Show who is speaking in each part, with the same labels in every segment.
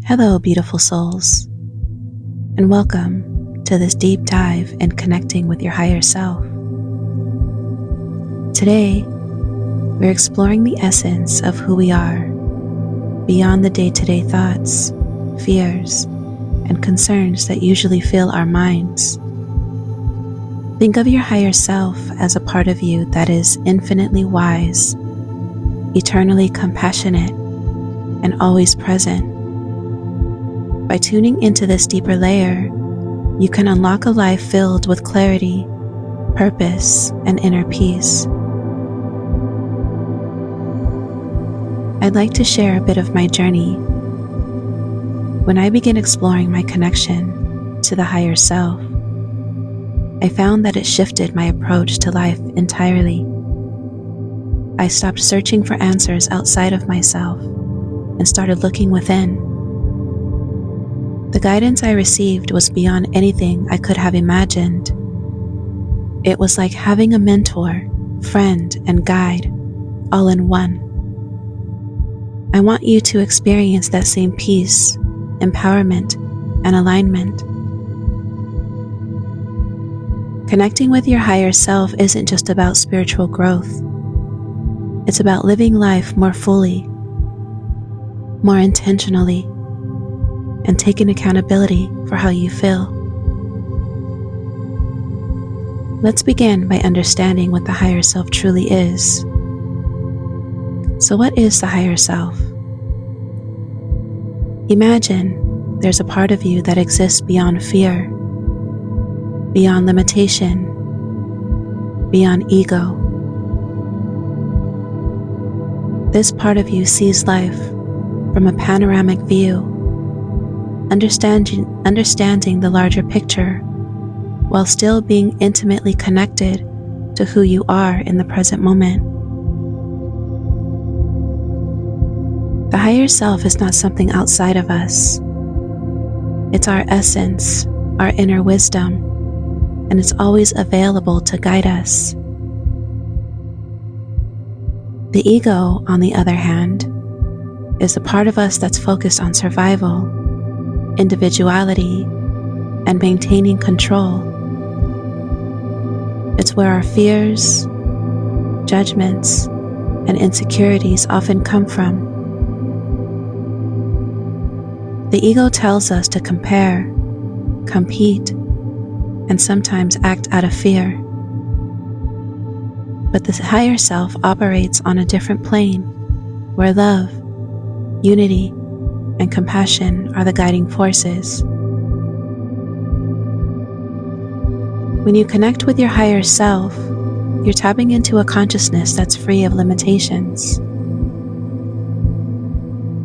Speaker 1: Hello, beautiful souls, and welcome to this deep dive in connecting with your higher self. Today, we're exploring the essence of who we are, beyond the day-to-day thoughts, fears, and concerns that usually fill our minds. Think of your higher self as a part of you that is infinitely wise, eternally compassionate, and always present. By tuning into this deeper layer, you can unlock a life filled with clarity, purpose, and inner peace. I'd like to share a bit of my journey. When I began exploring my connection to the higher self, I found that it shifted my approach to life entirely. I stopped searching for answers outside of myself and started looking within. The guidance I received was beyond anything I could have imagined. It was like having a mentor, friend, and guide all in one. I want you to experience that same peace, empowerment, and alignment. Connecting with your higher self isn't just about spiritual growth. It's about living life more fully, more intentionally, and taking accountability for how you feel. Let's begin by understanding what the higher self truly is. So what is the higher self? Imagine there's a part of you that exists beyond fear, beyond limitation, beyond ego. This part of you sees life from a panoramic view, understanding the larger picture while still being intimately connected to who you are in the present moment. The higher self is not something outside of us. It's our essence, our inner wisdom, and it's always available to guide us. The ego, on the other hand, is a part of us that's focused on survival, individuality, and maintaining control. It's where our fears, judgments, and insecurities often come from. The ego tells us to compare, compete, and sometimes act out of fear. But the higher self operates on a different plane, where love, unity, and compassion are the guiding forces. When you connect with your higher self, you're tapping into a consciousness that's free of limitations.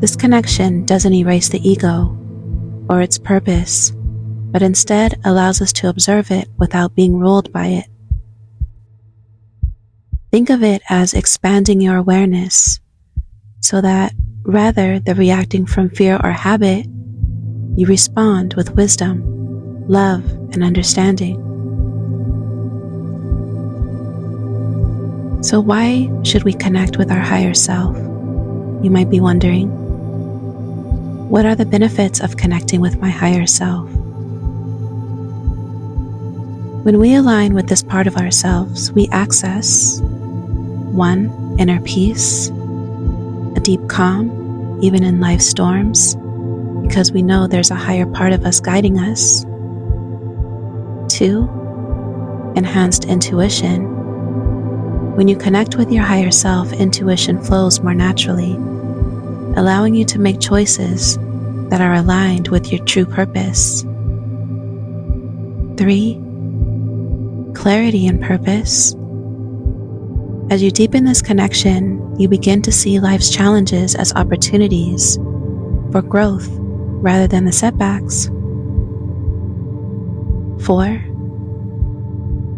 Speaker 1: This connection doesn't erase the ego or its purpose, but instead allows us to observe it without being ruled by it. Think of it as expanding your awareness so that rather than reacting from fear or habit, you respond with wisdom, love, and understanding. So why should we connect with our higher self? You might be wondering. What are the benefits of connecting with my higher self? When we align with this part of ourselves, we access 1. Inner peace, a deep calm, even in life's storms, because we know there's a higher part of us guiding us. 2. Enhanced intuition. When you connect with your higher self, intuition flows more naturally, allowing you to make choices that are aligned with your true purpose. 3. Clarity and purpose. As you deepen this connection, you begin to see life's challenges as opportunities for growth rather than the setbacks. 4.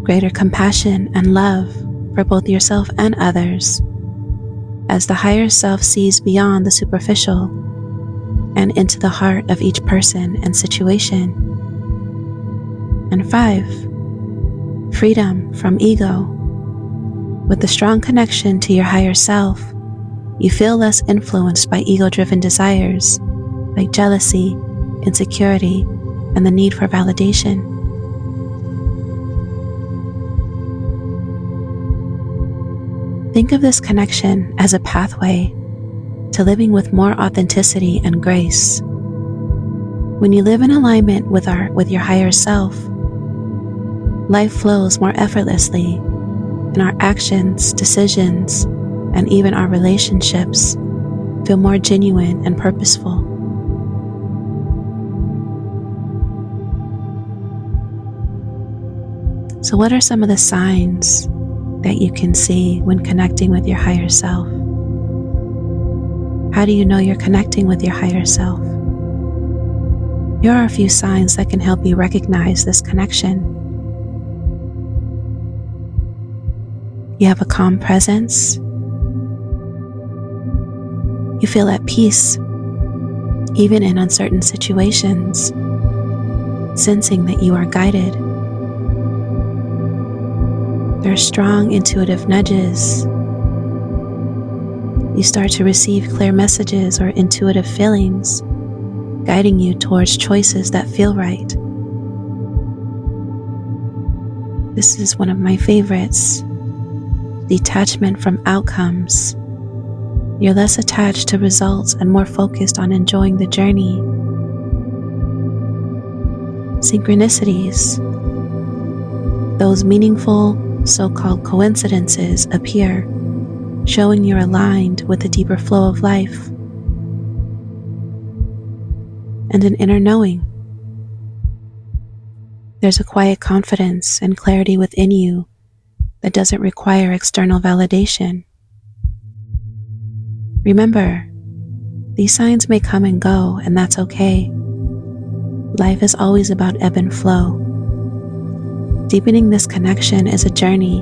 Speaker 1: Greater compassion and love for both yourself and others, as the higher self sees beyond the superficial and into the heart of each person and situation. And 5. Freedom from ego. With a strong connection to your higher self, you feel less influenced by ego-driven desires like jealousy, insecurity, and the need for validation. Think of this connection as a pathway to living with more authenticity and grace. When you live in alignment with your higher self, life flows more effortlessly, and our actions, decisions, and even our relationships feel more genuine and purposeful. So what are some of the signs that you can see when connecting with your higher self? How do you know you're connecting with your higher self? Here are a few signs that can help you recognize this connection. You have a calm presence. You feel at peace, even in uncertain situations, sensing that you are guided. There are strong intuitive nudges. You start to receive clear messages or intuitive feelings, guiding you towards choices that feel right. This is one of my favorites. Detachment from outcomes. You're less attached to results and more focused on enjoying the journey. Synchronicities. Those meaningful, so-called coincidences appear, showing you're aligned with the deeper flow of life. And an inner knowing. There's a quiet confidence and clarity within you that doesn't require external validation. Remember, these signs may come and go, and that's okay. Life is always about ebb and flow. Deepening this connection is a journey.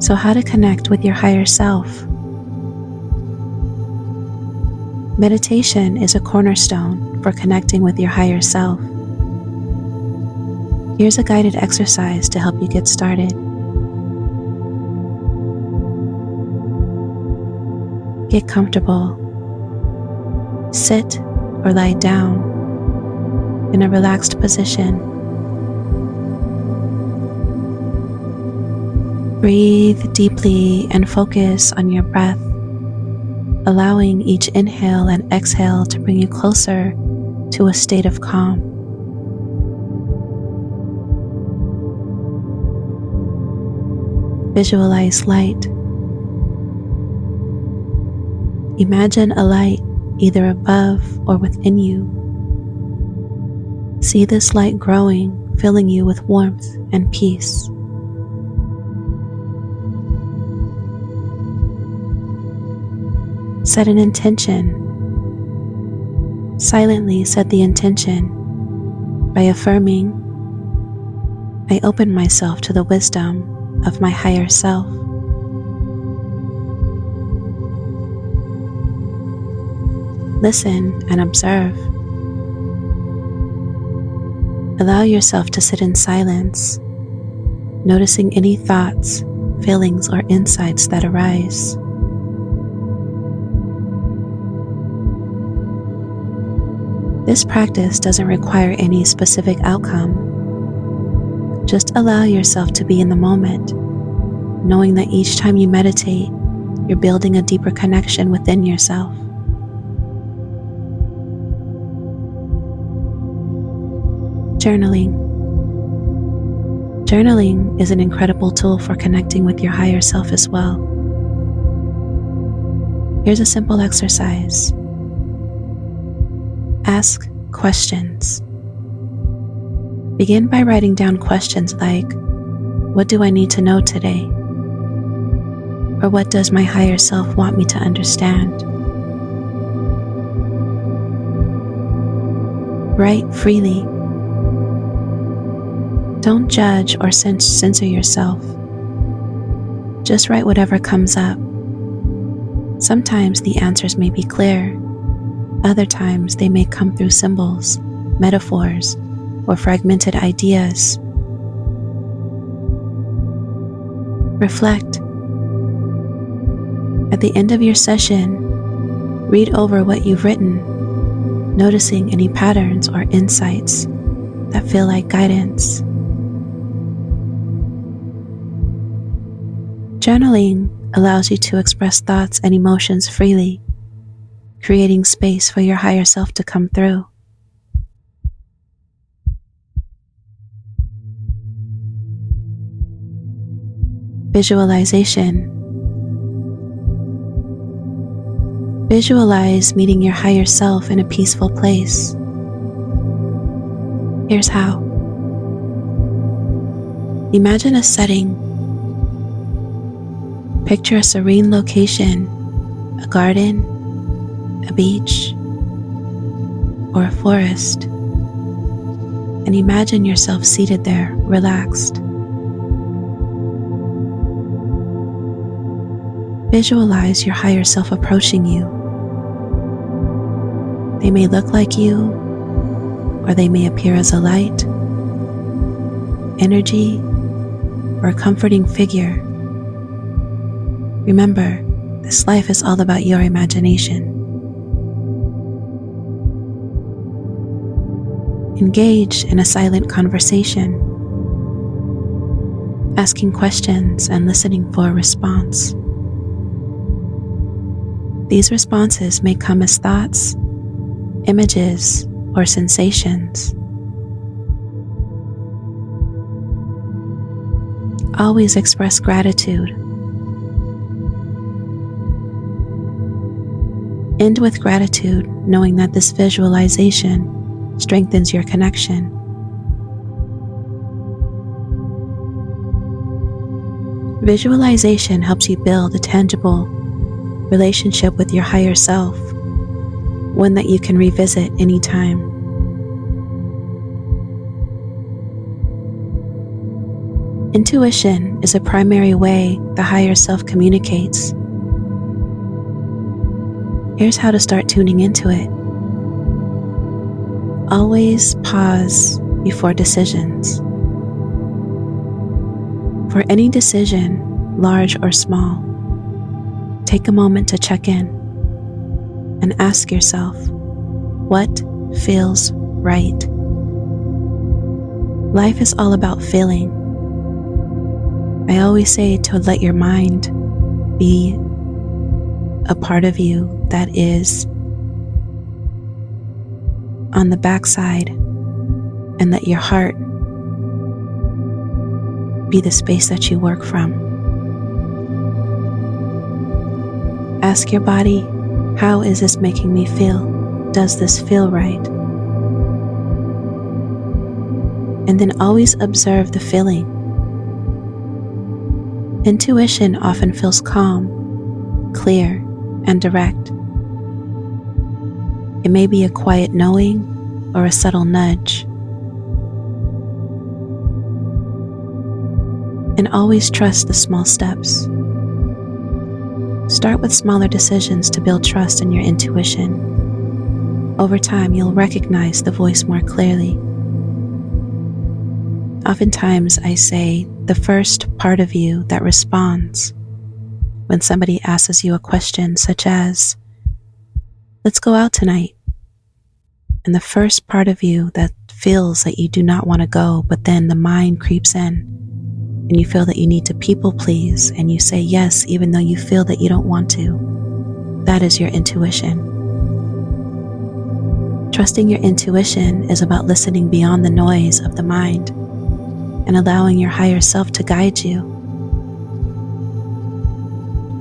Speaker 1: So how to connect with your higher self? Meditation is a cornerstone for connecting with your higher self. Here's a guided exercise to help you get started. Get comfortable. Sit or lie down in a relaxed position. Breathe deeply and focus on your breath, allowing each inhale and exhale to bring you closer to a state of calm. Visualize light. Imagine a light either above or within you. See this light growing, filling you with warmth and peace. Set an intention. Silently set the intention by affirming, I open myself to the wisdom of my higher self. Listen and observe. Allow yourself to sit in silence, noticing any thoughts, feelings, or insights that arise. This practice doesn't require any specific outcome. Just allow yourself to be in the moment, knowing that each time you meditate, you're building a deeper connection within yourself. Journaling. Journaling is an incredible tool for connecting with your higher self as well. Here's a simple exercise. Ask questions. Begin by writing down questions like, what do I need to know today? Or what does my higher self want me to understand? Write freely. Don't judge or censor yourself. Just write whatever comes up. Sometimes the answers may be clear. Other times they may come through symbols, metaphors, or fragmented ideas. Reflect. At the end of your session, read over what you've written, noticing any patterns or insights that feel like guidance. Journaling allows you to express thoughts and emotions freely, creating space for your higher self to come through. Visualization. Visualize meeting your higher self in a peaceful place. Here's how. Imagine a setting. Picture a serene location, a garden, a beach, or a forest, and imagine yourself seated there, relaxed. Visualize your higher self approaching you. They may look like you, or they may appear as a light, energy, or a comforting figure. Remember, this life is all about your imagination. Engage in a silent conversation, asking questions and listening for a response. These responses may come as thoughts, images, or sensations. Always express gratitude. End with gratitude, knowing that this visualization strengthens your connection. Visualization helps you build a tangible relationship with your higher self, one that you can revisit anytime. Intuition is a primary way the higher self communicates. Here's how to start tuning into it. Always pause before decisions. For any decision, large or small, take a moment to check in and ask yourself, what feels right? Life is all about feeling. I always say to let your mind be a part of you that is on the backside, and let your heart be the space that you work from. Ask your body, how is this making me feel? Does this feel right? And then always observe the feeling. Intuition often feels calm, clear, and direct. It may be a quiet knowing or a subtle nudge. And always trust the small steps. Start with smaller decisions to build trust in your intuition. Over time, you'll recognize the voice more clearly. Oftentimes, I say the first part of you that responds when somebody asks you a question such as, let's go out tonight. And the first part of you that feels that you do not want to go, but then the mind creeps in and you feel that you need to people please and you say yes even though you feel that you don't want to. That is your intuition. Trusting your intuition is about listening beyond the noise of the mind and allowing your higher self to guide you.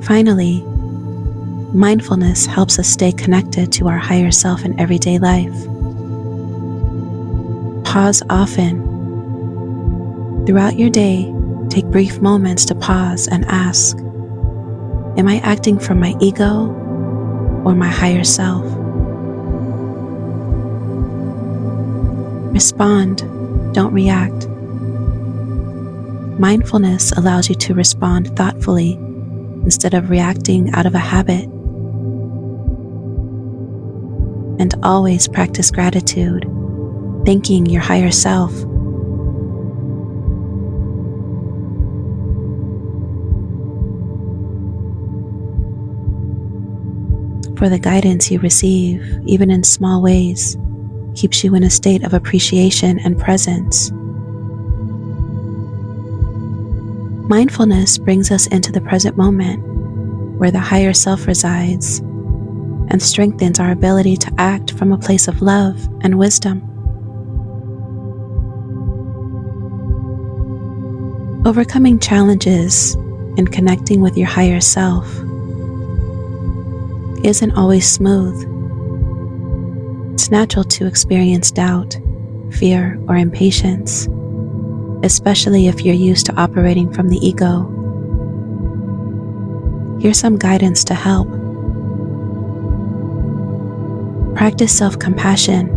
Speaker 1: Finally, mindfulness helps us stay connected to our higher self in everyday life. Pause often. Throughout your day, take brief moments to pause and ask, am I acting from my ego or my higher self? Respond, don't react. Mindfulness allows you to respond thoughtfully instead of reacting out of a habit. And always practice gratitude, thanking your higher self. For the guidance you receive, even in small ways, keeps you in a state of appreciation and presence. Mindfulness brings us into the present moment, where the higher self resides, and strengthens our ability to act from a place of love and wisdom. Overcoming challenges and connecting with your higher self isn't always smooth. It's natural to experience doubt, fear, or impatience, especially if you're used to operating from the ego. Here's some guidance to help. Practice self-compassion.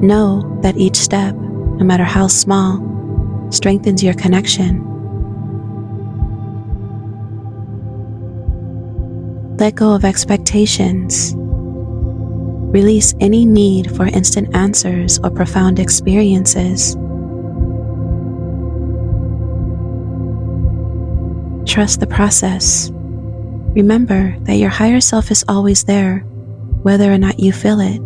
Speaker 1: Know that each step, no matter how small, strengthens your connection. Let go of expectations. Release any need for instant answers or profound experiences. Trust the process. Remember that your higher self is always there, whether or not you feel it.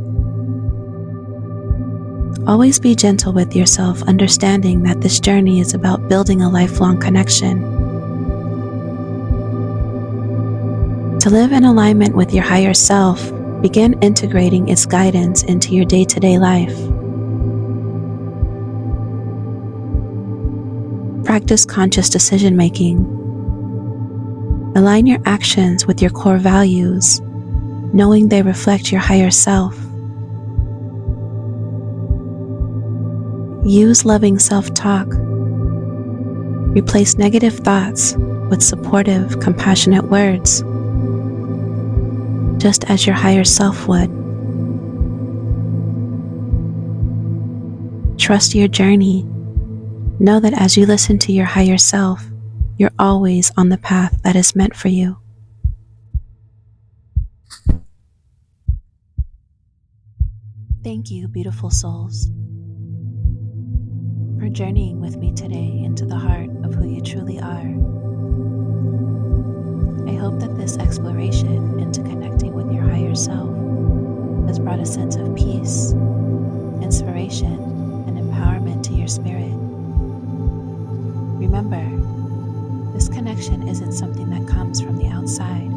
Speaker 1: Always be gentle with yourself, understanding that this journey is about building a lifelong connection. To live in alignment with your higher self, begin integrating its guidance into your day-to-day life. Practice conscious decision-making. Align your actions with your core values, knowing they reflect your higher self. Use loving self-talk. Replace negative thoughts with supportive, compassionate words, just as your higher self would. Trust your journey. Know that as you listen to your higher self, you're always on the path that is meant for you. Thank you, beautiful souls, for journeying with me today into the heart of who you truly are. I hope that this exploration into connecting with your higher self has brought a sense of peace, inspiration, and empowerment to your spirit. Remember, this connection isn't something that comes from the outside.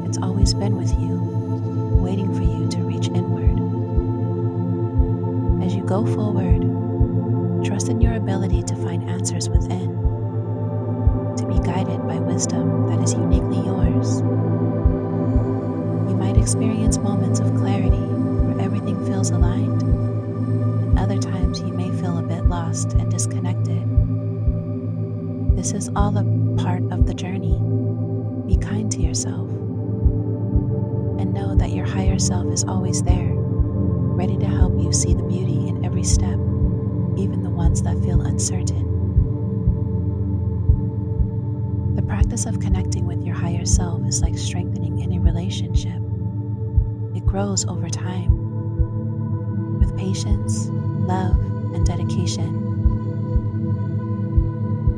Speaker 1: It's always been with you, waiting for you to reach inward. As you go forward, trust in your ability to find answers within, to be guided by wisdom that is uniquely yours. You might experience moments of clarity where everything feels aligned, and other times you may feel a bit lost and disconnected. This is all a part of the journey. Be kind to yourself, and know that your higher self is always there, ready to help you see the beauty in every step, even the ones that feel uncertain. The practice of connecting with your higher self is like strengthening any relationship. It grows over time, with patience, love, and dedication.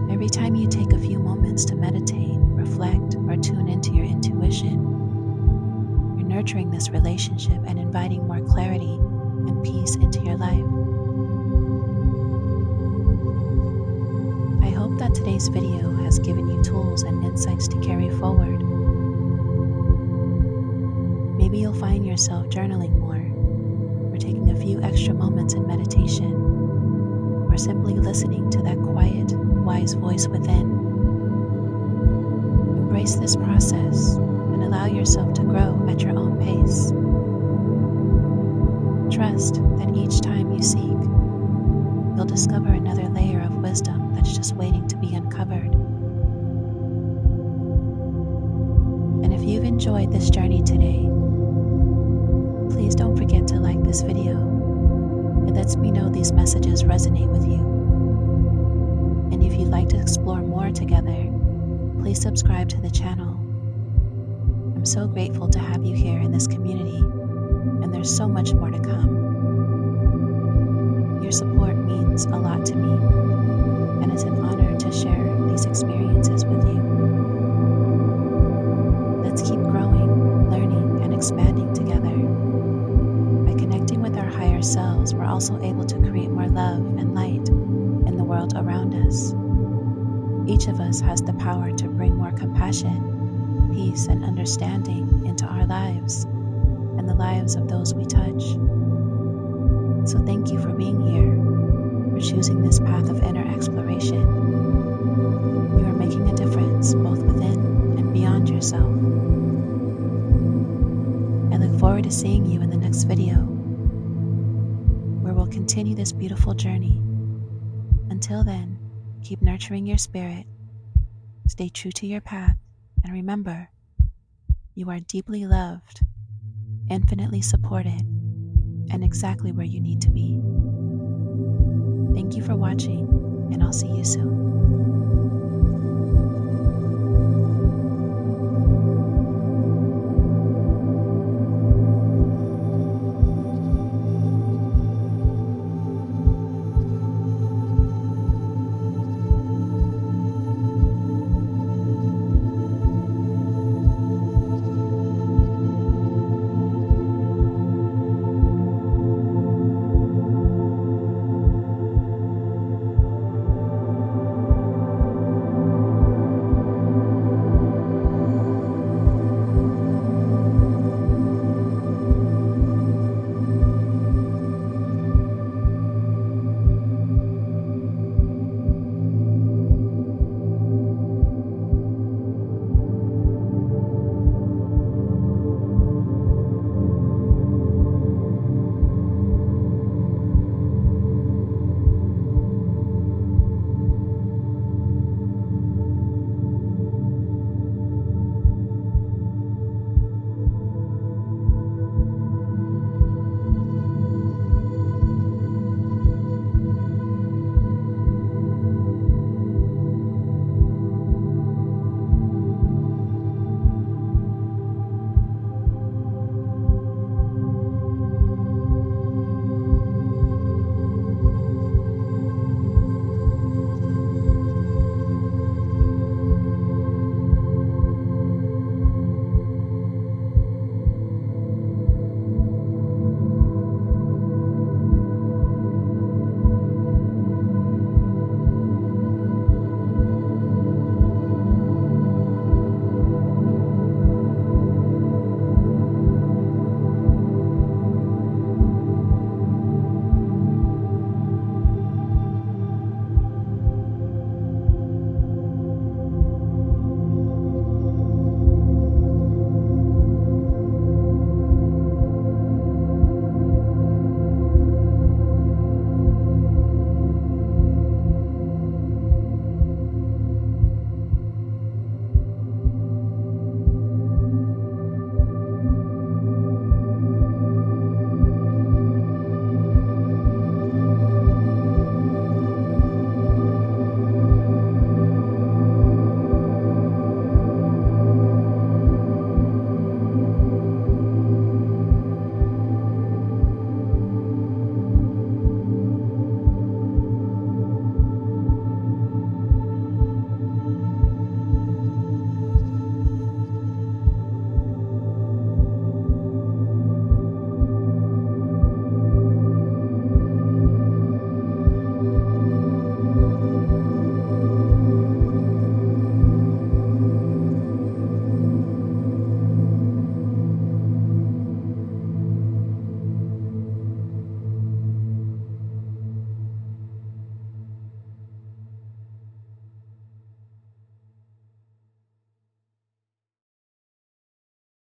Speaker 1: Every time you take a few moments to meditate, reflect, or tune into your intuition, you're nurturing this relationship and inviting more clarity and peace into your life. I hope that today's video has given you tools and insights to carry forward. Maybe you'll find yourself journaling more, or taking a few extra moments in meditation, or simply listening to that quiet, wise voice within. Embrace this process and allow yourself to grow at your own pace. Trust that each time you seek, you'll discover another layer of wisdom that's just waiting to be uncovered. And if you've enjoyed this journey today, please don't forget to like this video. It lets me know these messages resonate with you. And if you'd like to explore more together, please subscribe to the channel. I'm so grateful to have you here in this community, and there's so much more to come. Your support means a lot to me, and it's an honor to share these experiences with you. Let's keep growing expanding together. By connecting with our higher selves, we're also able to create more love and light in the world around us. Each of us has the power to bring more compassion, peace, and understanding into our lives and the lives of those we touch. So thank you for being here, for choosing this path of inner exploration. You are making a difference both within and beyond yourself. I look forward to seeing you in the next video, where we'll continue this beautiful journey. Until then, keep nurturing your spirit, stay true to your path, and remember, you are deeply loved, infinitely supported, and exactly where you need to be. Thank you for watching, and I'll see you soon.